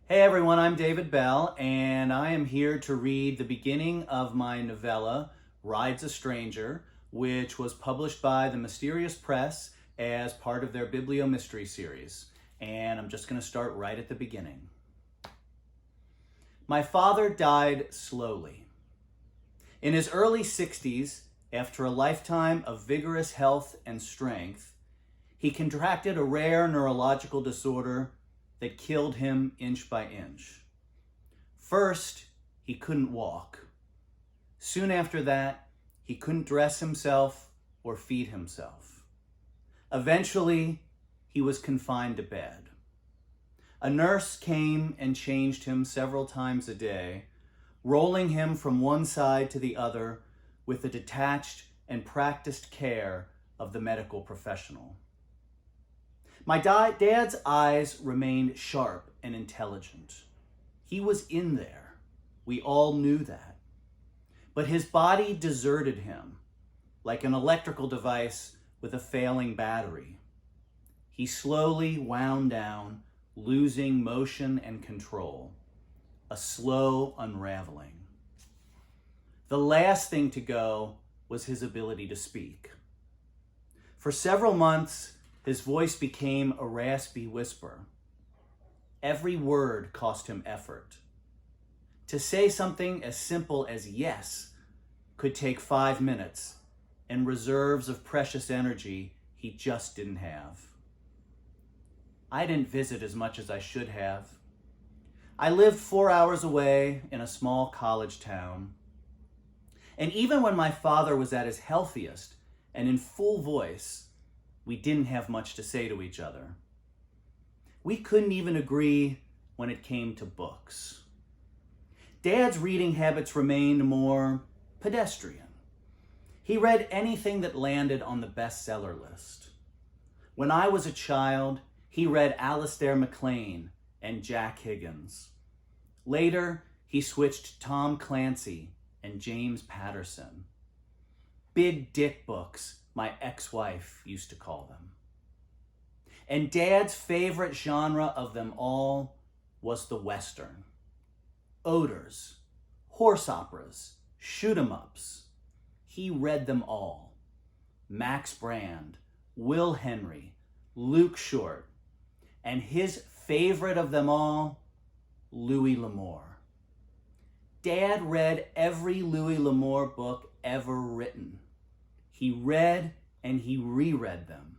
Hey everyone, I'm David Bell, and I am here to read the beginning of my novella, Rides a Stranger, which was published by the Mysterious Press as part of their Biblio Mystery series. And I'm just going to start right at the beginning. My father died slowly. In his early 60s, after a lifetime of vigorous health and strength, he contracted a rare neurological disorder that killed him inch by inch. First, he couldn't walk. Soon after that, he couldn't dress himself or feed himself. Eventually, he was confined to bed. A nurse came and changed him several times a day, rolling him from one side to the other with the detached and practiced care of the medical professional. My dad's eyes remained sharp and intelligent. He was in there. We all knew that. But his body deserted him, like an electrical device with a failing battery. He slowly wound down, losing motion and control, a slow unraveling. The last thing to go was his ability to speak. For several months, his voice became a raspy whisper. Every word cost him effort. To say something as simple as yes could take 5 minutes and reserves of precious energy he just didn't have. I didn't visit as much as I should have. I lived 4 hours away in a small college town. And even when my father was at his healthiest and in full voice, we didn't have much to say to each other. We couldn't even agree when it came to books. Dad's reading habits remained more pedestrian. He read anything that landed on the bestseller list. When I was a child, he read Alistair MacLean and Jack Higgins. Later, he switched to Tom Clancy and James Patterson. Big dick books, my ex-wife used to call them. And Dad's favorite genre of them all was the Western. Odors, horse operas, shoot-em-ups. He read them all. Max Brand, Will Henry, Luke Short, and his favorite of them all, Louis L'Amour. Dad read every Louis L'Amour book ever written. He read and he reread them.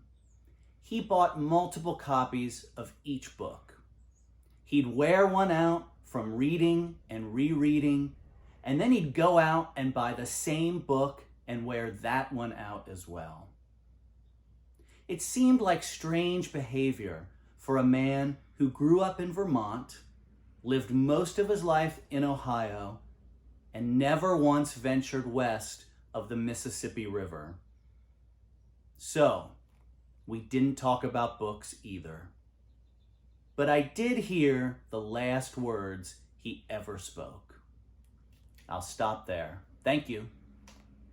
He bought multiple copies of each book. He'd wear one out from reading and rereading, and then he'd go out and buy the same book and wear that one out as well. It seemed like strange behavior for a man who grew up in Vermont, lived most of his life in Ohio, and never once ventured west of the Mississippi River. So, we didn't talk about books either. But I did hear the last words he ever spoke. I'll stop there. Thank you.